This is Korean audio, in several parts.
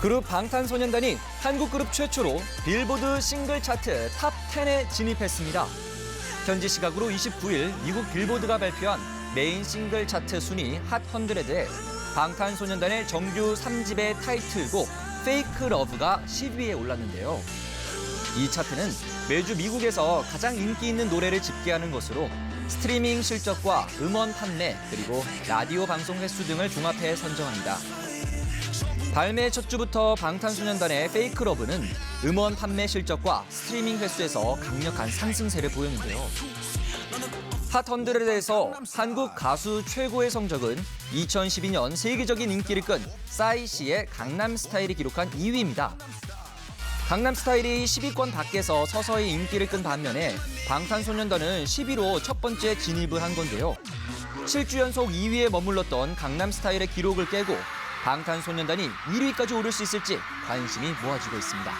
그룹 방탄소년단이 한국 그룹 최초로 빌보드 싱글 차트 탑 10에 진입했습니다. 현지 시각으로 29일 미국 빌보드가 발표한 메인 싱글 차트 순위 핫 100에 방탄소년단의 정규 3집의 타이틀곡 페이크 러브가 10위에 올랐는데요. 이 차트는 매주 미국에서 가장 인기 있는 노래를 집계하는 것으로 스트리밍 실적과 음원 판매 그리고 라디오 방송 횟수 등을 종합해 선정합니다. 발매 첫 주부터 방탄소년단의 페이크 러브는 음원 판매 실적과 스트리밍 횟수에서 강력한 상승세를 보였는데요. 핫 100에서 한국 가수 최고의 성적은 2012년 세계적인 인기를 끈 싸이 씨의 강남스타일이 기록한 2위입니다. 강남스타일이 10위권 밖에서 서서히 인기를 끈 반면에 방탄소년단은 10위로 첫 번째 진입을 한 건데요. 7주 연속 2위에 머물렀던 강남스타일의 기록을 깨고 방탄소년단이 1위까지 오를 수 있을지 관심이 모아지고 있습니다.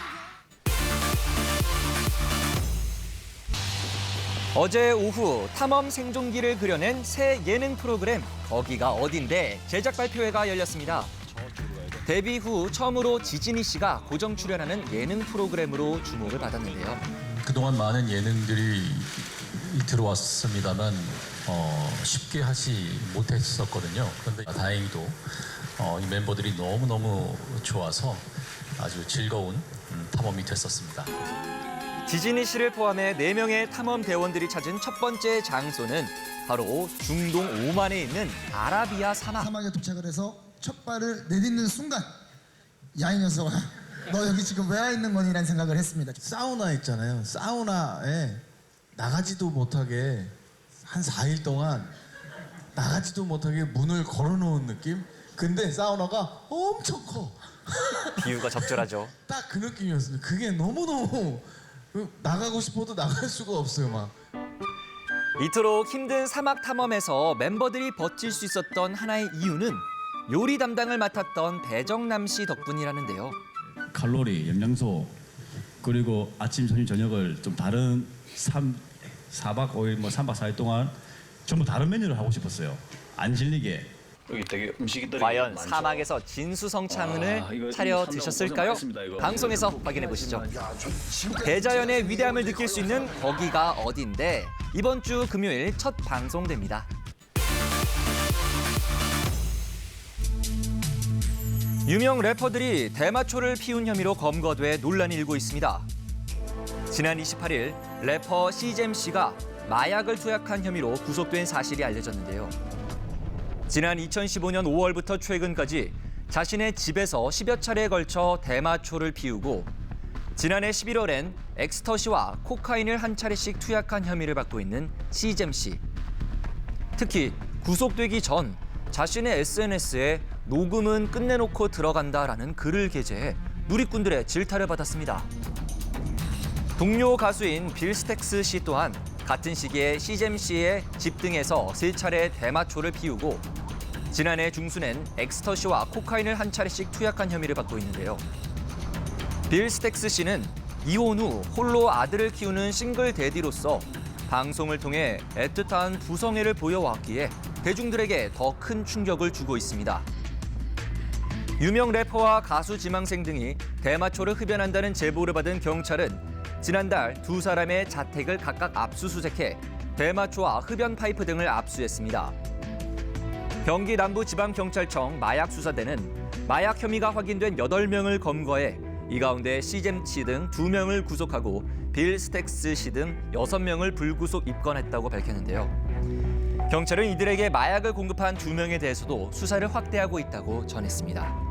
어제 오후 탐험 생존기를 그려낸 새 예능 프로그램 거기가 어딘데 제작 발표회가 열렸습니다. 데뷔 후 처음으로 지진이 씨가 고정 출연하는 예능 프로그램으로 주목을 받았는데요. 그동안 많은 예능들이 들어왔습니다만 쉽게 하지 못했었거든요. 그런데 다행히도 이 멤버들이 너무너무 좋아서 아주 즐거운 탐험이 됐었습니다. 지진이 씨를 포함해 4명의 탐험 대원들이 찾은 첫 번째 장소는 바로 중동 오만에 있는 아라비아 사막. 사막에 도착을 해서 첫 발을 내딛는 순간 야 이 녀석아 너 여기 지금 왜 와 있는 거니라는 생각을 했습니다. 사우나 있잖아요. 사우나에 나가지도 못하게 한 4일 동안 나가지도 못하게 문을 걸어놓은 느낌? 근데 사우나가 엄청 커. 비유가 적절하죠. 딱 그 느낌이었습니다. 그게 너무너무 나가고 싶어도 나갈 수가 없어요, 막. 이토록 힘든 사막 탐험에서 멤버들이 버틸 수 있었던 하나의 이유는 요리 담당을 맡았던 배정남 씨 덕분이라는데요. 칼로리, 영양소, 그리고 아침, 점심, 저녁을 좀 다른 4박 5일, 3박 4일 동안 전부 다른 메뉴를 하고 싶었어요. 안 질리게. 여기 되게 음식들이 과연 많죠. 사막에서 진수성찬을 이거 차려 한번 드셨을까요? 고생 많이 했습니다, 이거. 방송에서 확인해 보시죠. 대자연의 위대함을 느낄 수 있는 거기가 어딘데 이번 주 금요일 첫 방송됩니다. 유명 래퍼들이 대마초를 피운 혐의로 검거돼 논란이 일고 있습니다. 지난 28일 래퍼 시잼 씨가 마약을 투약한 혐의로 구속된 사실이 알려졌는데요. 지난 2015년 5월부터 최근까지 자신의 집에서 10여 차례에 걸쳐 대마초를 피우고 지난해 11월엔 엑스터시와 코카인을 한 차례씩 투약한 혐의를 받고 있는 시잼 씨. 특히 구속되기 전 자신의 SNS에 녹음은 끝내놓고 들어간다라는 글을 게재해 누리꾼들의 질타를 받았습니다. 동료 가수인 빌 스택스 씨 또한 같은 시기에 시잼 씨의 집 등에서 3차례 대마초를 피우고 지난해 중순엔 엑스터시와 코카인을 한 차례씩 투약한 혐의를 받고 있는데요. 빌 스택스 씨는 이혼 후 홀로 아들을 키우는 싱글 대디로서 방송을 통해 애틋한 부성애를 보여왔기에 대중들에게 더 큰 충격을 주고 있습니다. 유명 래퍼와 가수 지망생 등이 대마초를 흡연한다는 제보를 받은 경찰은 지난달 두 사람의 자택을 각각 압수수색해 대마초와 흡연 파이프 등을 압수했습니다. 경기 남부지방경찰청 마약수사대는 마약 혐의가 확인된 8명을 검거해 이 가운데 시잼 씨 등 2명을 구속하고 빌 스택스 씨 등 6명을 불구속 입건했다고 밝혔는데요. 경찰은 이들에게 마약을 공급한 2명에 대해서도 수사를 확대하고 있다고 전했습니다.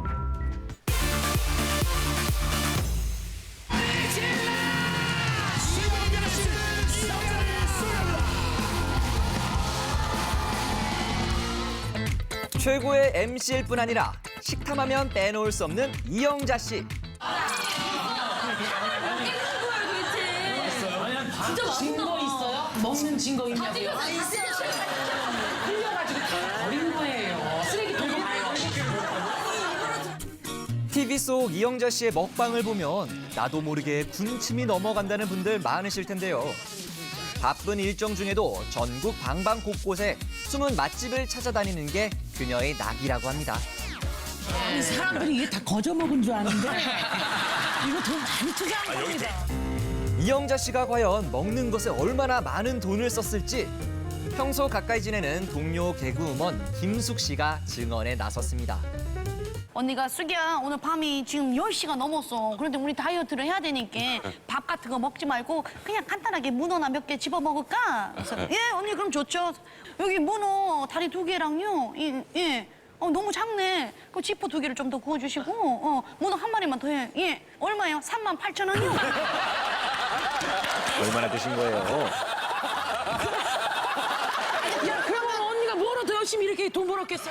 최고의 MC일 뿐 아니라 식탐하면 빼놓을 수 없는 이영자 씨. 증거 있어요? 먹는 증거 있냐고요? 흘려가지고 다 버린 거예요. 쓰레기통에 가요. TV 속 이영자 씨의 먹방을 보면 나도 모르게 군침이 넘어간다는 분들 많으실 텐데요. 바쁜 일정 중에도 전국 방방 곳곳에 숨은 맛집을 찾아다니는 게 그녀의 낙이라고 합니다. 아니, 사람들이 이게 다 거저 먹은 줄 아는데 이거 돈 많이 투자한 겁니다. 이영자 씨가 과연 먹는 것에 얼마나 많은 돈을 썼을지 평소 가까이 지내는 동료 개그우먼 김숙 씨가 증언에 나섰습니다. 언니가 수기야 오늘 밤이 지금 10시가 넘었어. 그런데 우리 다이어트를 해야 되니까 밥 같은 거 먹지 말고 그냥 간단하게 문어나 몇 개 집어 먹을까? 그래서 예 언니 그럼 좋죠. 여기 문어 다리 2개랑요. 예. 너무 작네. 그 지포 2개를 좀 더 구워주시고 문어 한 마리만 더 해. 예. 얼마요? 38,000원이요. 얼마나 드신 거예요? 야, 그러면 언니가 뭐로 더 열심히 이렇게 돈 벌었겠어?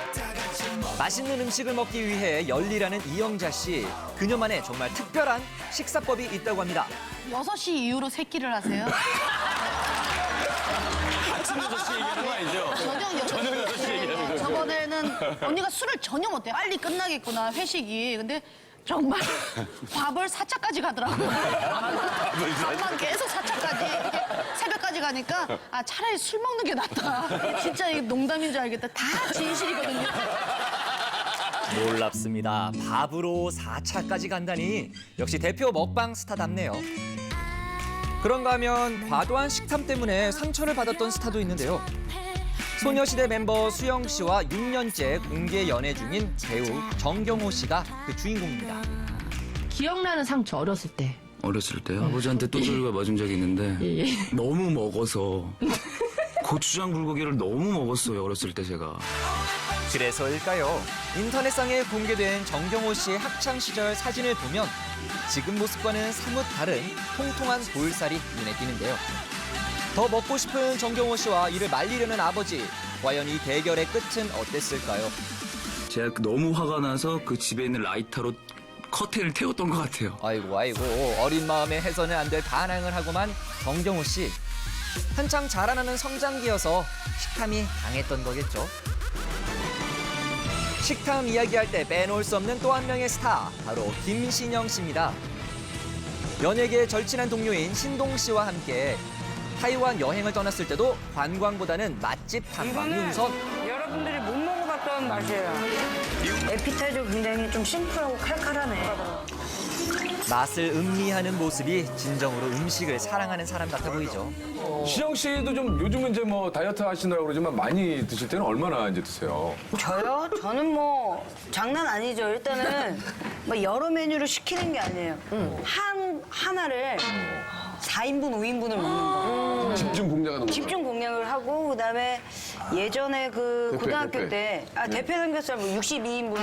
맛있는 음식을 먹기 위해 열일하는 이영자 씨. 그녀만의 정말 특별한 식사법이 있다고 합니다. 6시 이후로 새끼를 하세요. 아침 6시 얘기하는 거 아니죠? 저녁 6시 얘기하는 거예요. 저번에는 언니가 술을 전혀 못해. 빨리 끝나겠구나, 회식이. 근데 정말 밥을 4차까지 가더라고요. 밥만 계속 4차까지. 새벽까지 가니까 아 차라리 술 먹는 게 낫다. 진짜 이게 농담인 줄 알겠다. 다 진실이거든요. 놀랍습니다. 밥으로 4차까지 간다니 역시 대표 먹방 스타답네요. 그런가 하면 과도한 식탐 때문에 상처를 받았던 스타도 있는데요. 소녀시대 멤버 수영 씨와 6년째 공개 연애 중인 배우 정경호 씨가 그 주인공입니다. 기억나는 상처 어렸을 때. 어렸을 때요? 아버지한테 또돌과 맞은 적이 있는데 예. 너무 먹어서 고추장 불고기를 너무 먹었어요. 어렸을 때 제가. 그래서일까요? 인터넷상에 공개된 정경호 씨의 학창 시절 사진을 보면 지금 모습과는 사뭇 다른 통통한 볼살이 눈에 띄는데요. 더 먹고 싶은 정경호 씨와 이를 말리려는 아버지. 과연 이 대결의 끝은 어땠을까요? 제가 너무 화가 나서 그 집에 있는 라이터로 커튼을 태웠던 것 같아요. 아이고 어린 마음에 해서는 안 될 반항을 하고만 정경호 씨. 한창 자라나는 성장기여서 식탐이 강했던 거겠죠. 식탐 이야기할 때 빼놓을 수 없는 또 한 명의 스타, 바로 김신영 씨입니다. 연예계의 절친한 동료인 신동 씨와 함께 타이완 여행을 떠났을 때도 관광보다는 맛집 탐방이 우선. 여러분들이 못 먹어봤던 맛이에요. 에피타이저 굉장히 좀 심플하고 칼칼하네. 맛을 음미하는 모습이 진정으로 음식을 사랑하는 사람 같아 보이죠. 신영 씨도 좀 요즘은 이제 뭐 다이어트 하시느라고 그러지만 많이 드실 때는 얼마나 이제 드세요? 저요? 저는 뭐 장난 아니죠. 일단은 뭐 여러 메뉴를 시키는 게 아니에요. 하나를 4인분, 5인분을 먹는 거. 집중 공략하는 거. 집중 공략을 하고 그다음에 예전에 그 고등학교 때 대패 삼겹살 뭐 62인분.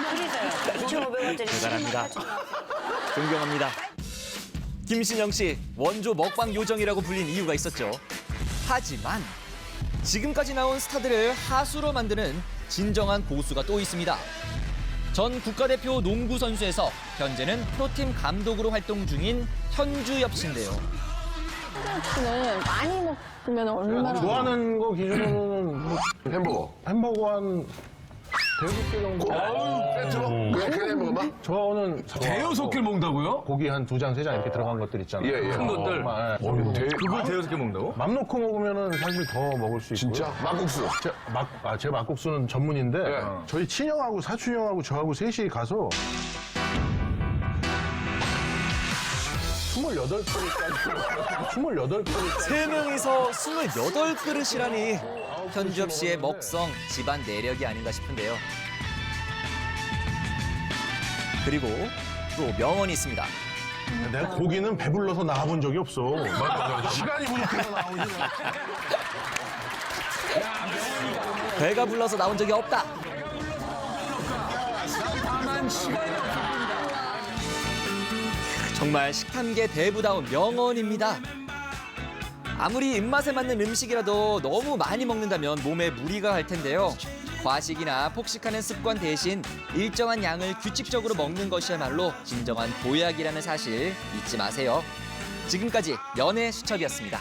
그래서요. 2,500원짜리. 대단합니다. 존경합니다. 김신영 씨, 원조 먹방 요정이라고 불린 이유가 있었죠. 하지만 지금까지 나온 스타들을 하수로 만드는 진정한 고수가 또 있습니다. 전 국가대표 농구 선수에서 현재는 프로팀 감독으로 활동 중인 현주엽 씨인데요. 치킨을 많이 먹으면 얼마나. 좋아하는 거 기준으로는 햄버거 한 대여섯 개 정도. 세트로? 그냥 햄버거만? 저는 대여섯 개를 먹는다고요? 고기 한 2장, 3장 이렇게 들어간 것들 있잖아요. 큰 것들. 그걸 대여섯 개 먹는다고? 맘 놓고 먹으면은 사실 더 먹을 수 있고요. 진짜? 막국수? 제 막국수는 전문인데 저희 친형하고 사촌형하고 저하고 셋이 가서 28그릇까지 세 명이서 28그릇이라니. 현주엽 씨의 먹성, 집안 내력이 아닌가 싶은데요. 그리고 또 명언이 있습니다. 내가 고기는 배불러서 나가본 적이 없어. 시간이 부족해서 나오지. 배가 불러서 나온 적이 없다. 정말 식탐계 대부다운 명언입니다. 아무리 입맛에 맞는 음식이라도 너무 많이 먹는다면 몸에 무리가 갈 텐데요. 과식이나 폭식하는 습관 대신 일정한 양을 규칙적으로 먹는 것이야말로 진정한 보약이라는 사실 잊지 마세요. 지금까지 연애 수첩이었습니다.